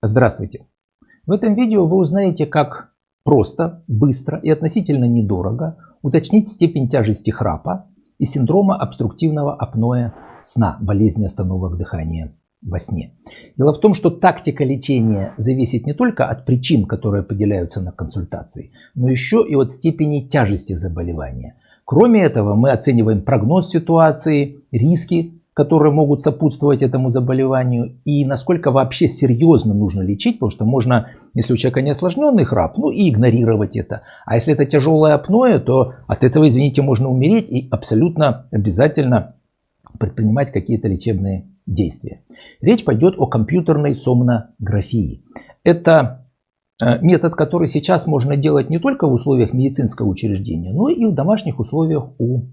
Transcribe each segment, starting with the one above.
Здравствуйте! В этом видео вы узнаете, как просто, быстро и относительно недорого уточнить степень тяжести храпа и синдрома обструктивного апноэ сна, болезни остановок дыхания во сне. Дело в том, что тактика лечения зависит не только от причин, которые определяются на консультации, но еще и от степени тяжести заболевания. Кроме этого, мы оцениваем прогноз ситуации, риски, которые могут сопутствовать этому заболеванию, и насколько вообще серьезно нужно лечить, потому что можно, если у человека не осложненный храп, и игнорировать это. А если это тяжелое апноэ, то от этого, извините, можно умереть, и абсолютно обязательно предпринимать какие-то лечебные действия. Речь пойдет о компьютерной сомнографии. Это метод, который сейчас можно делать не только в условиях медицинского учреждения, но и в домашних условиях у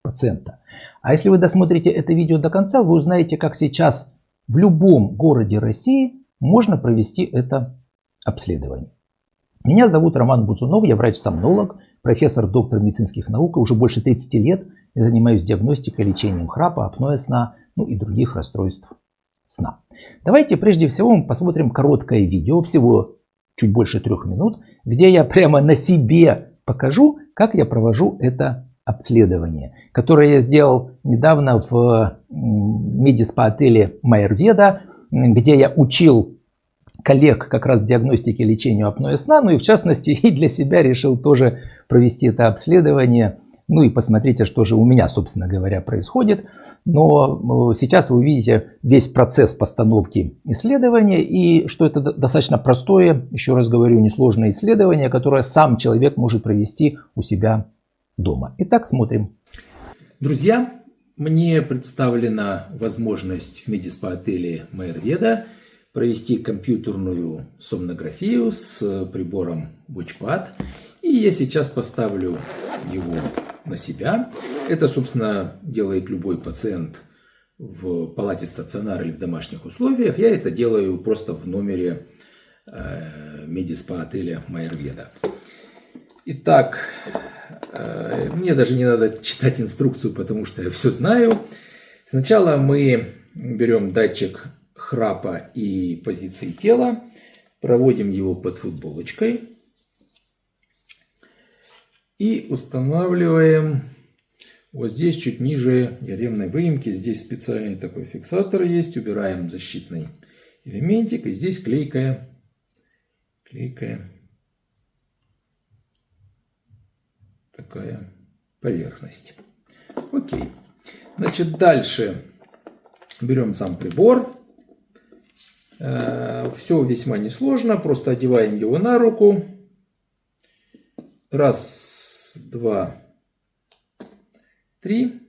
пациента. А если вы досмотрите это видео до конца, вы узнаете, как сейчас в любом городе России можно провести это обследование. Меня зовут Роман Бузунов, я врач-сомнолог, профессор, доктор медицинских наук. Уже больше 30 лет я занимаюсь диагностикой, лечением храпа, апноэ сна, и других расстройств сна. Давайте прежде всего мы посмотрим короткое видео, всего чуть больше 3 минут, где я прямо на себе покажу, как я провожу это обследование, которое я сделал недавно в медиспа-отеле Майерведа, где я учил коллег как раз диагностике и лечению апноэ сна, и в частности и для себя решил тоже провести это обследование, и посмотрите, что же у меня, собственно говоря, происходит. Но сейчас вы увидите весь процесс постановки исследования, и что это достаточно простое, еще раз говорю, несложное исследование, которое сам человек может провести у себя дома. Итак, смотрим. Друзья, мне представлена возможность в медиспа-отеле Майерведа провести компьютерную сомнографию с прибором WatchPad. И я сейчас поставлю его на себя. Это, собственно, делает любой пациент в палате стационара или в домашних условиях. Я это делаю просто в номере медиспа-отеля Майерведа. Итак, мне даже не надо читать инструкцию, потому что я все знаю. Сначала мы берем датчик храпа и позиции тела, проводим его под футболочкой и устанавливаем вот здесь, чуть ниже диаремной выемки. Здесь специальный такой фиксатор есть. Убираем защитный элементик, и здесь клейкая такая поверхность. Окей. Значит, дальше берем сам прибор. Все весьма несложно. Просто одеваем его на руку. Раз, два, три.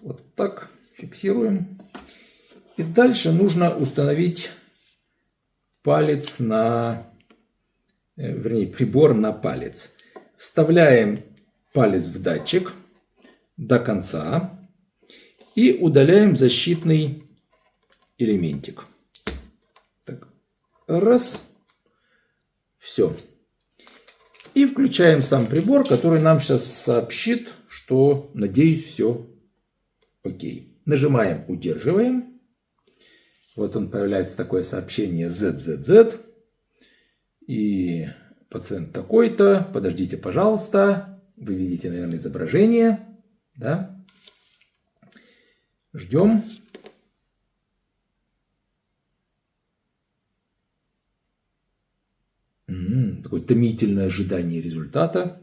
Вот так фиксируем. И дальше нужно установить палец прибор на палец. Вставляем палец в датчик до конца и удаляем защитный элементик. Так, раз. Все. И включаем сам прибор, который нам сейчас сообщит, что, надеюсь, все окей. Нажимаем, удерживаем. Вот он, появляется такое сообщение ZZZ. И пациент такой-то, подождите, пожалуйста. Вы видите, наверное, изображение. Да? Ждем. Такое томительное ожидание результата.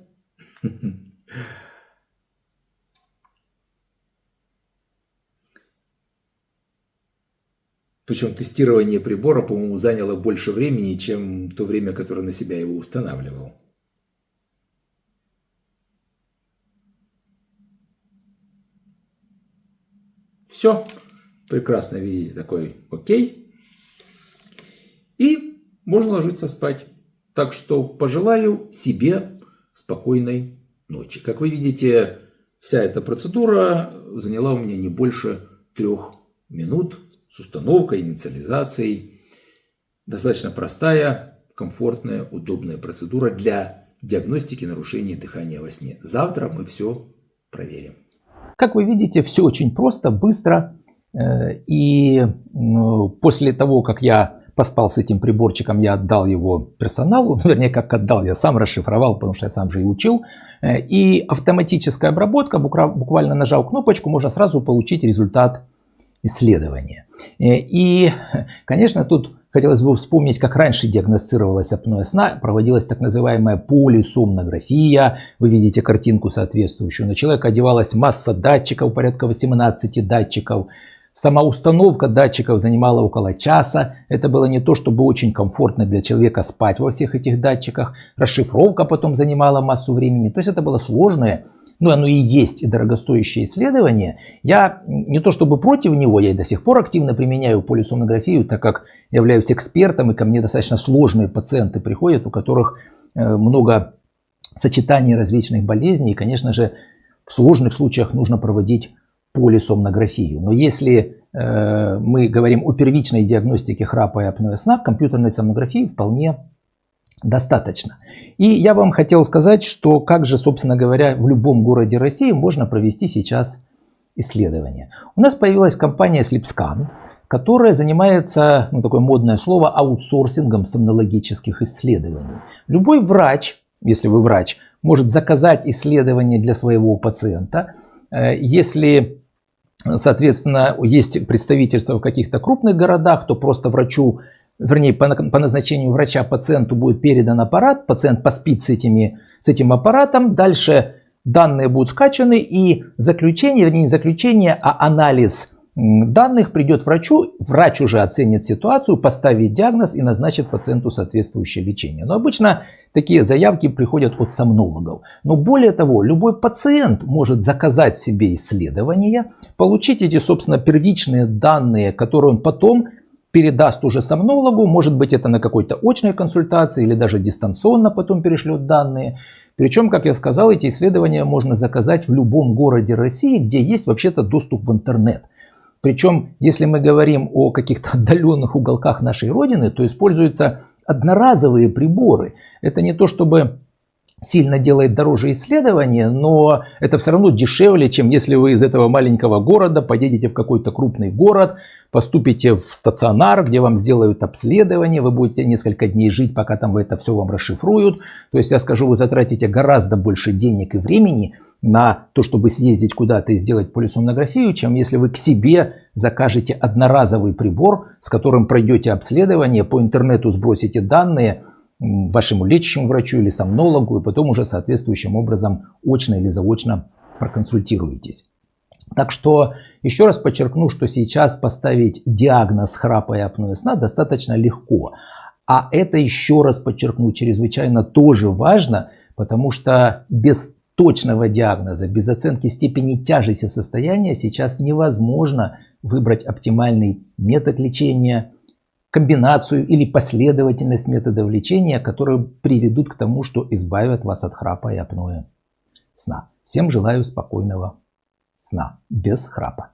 Причем тестирование прибора, по-моему, заняло больше времени, чем то время, которое на себя его устанавливал. Все. Прекрасно видите, такой окей. И можно ложиться спать. Так что пожелаю себе спокойной ночи. Как вы видите, вся эта процедура заняла у меня не больше 3 минут с установкой, инициализацией. Достаточно простая, комфортная, удобная процедура для диагностики нарушений дыхания во сне. Завтра мы все проверим. Как вы видите, все очень просто, быстро И после того, как я поспал с этим приборчиком, я отдал его персоналу. Вернее, как отдал, я сам расшифровал, потому что я сам же и учил. И автоматическая обработка, буквально нажал кнопочку, можно сразу получить результат исследования. И, конечно, тут хотелось бы вспомнить, как раньше диагностировалось апноэ сна. Проводилась так называемая полисомнография. Вы видите картинку соответствующую. На человека одевалась масса датчиков, порядка 18 датчиков. Сама установка датчиков занимала около часа. Это было не то, чтобы очень комфортно для человека спать во всех этих датчиках. Расшифровка потом занимала массу времени. То есть это было сложное, ну оно и есть, и дорогостоящее исследование. Я не то чтобы против него, я и до сих пор активно применяю полисомнографию, так как являюсь экспертом, и ко мне достаточно сложные пациенты приходят, у которых много сочетаний различных болезней. И, конечно же, в сложных случаях нужно проводить полисомнографию. Но если мы говорим о первичной диагностике храпа и апноэ сна, компьютерной сомнографии вполне достаточно. И я вам хотел сказать, что как же, собственно говоря, в любом городе России можно провести сейчас исследование. У нас появилась компания SleepScan, которая занимается, ну такое модное слово, аутсорсингом сомнологических исследований. Любой врач, если вы врач, может заказать исследование для своего пациента. Если, соответственно, есть представительство в каких-то крупных городах, то просто врачу, вернее, по назначению врача пациенту будет передан аппарат, пациент поспит с этим аппаратом, дальше данные будут скачаны, и заключение, вернее, не заключение, а анализ данных придет врачу, врач уже оценит ситуацию, поставит диагноз и назначит пациенту соответствующее лечение. Но обычно такие заявки приходят от сомнологов. Но более того, любой пациент может заказать себе исследование, получить эти, собственно, первичные данные, которые он потом передаст уже сомнологу. Может быть, это на какой-то очной консультации или даже дистанционно потом перешлет данные. Причем, как я сказал, эти исследования можно заказать в любом городе России, где есть вообще-то доступ в интернет. Причем, если мы говорим о каких-то отдаленных уголках нашей Родины, то используются одноразовые приборы. Это не то, чтобы сильно делает дороже исследования, но это все равно дешевле, чем если вы из этого маленького города поедете в какой-то крупный город, поступите в стационар, где вам сделают обследование, вы будете несколько дней жить, пока там это все вам расшифруют. То есть, я скажу, вы затратите гораздо больше денег и времени на то, чтобы съездить куда-то и сделать полисомнографию, чем если вы к себе закажете одноразовый прибор, с которым пройдете обследование, по интернету сбросите данные вашему лечащему врачу или сомнологу, и потом уже соответствующим образом очно или заочно проконсультируетесь. Так что еще раз подчеркну, что сейчас поставить диагноз храпа и апноэ сна достаточно легко. А это, еще раз подчеркну, чрезвычайно тоже важно, потому что без точного диагноза, без оценки степени тяжести состояния сейчас невозможно выбрать оптимальный метод лечения, комбинацию или последовательность методов лечения, которые приведут к тому, что избавят вас от храпа и апноэ сна. Всем желаю спокойного сна без храпа.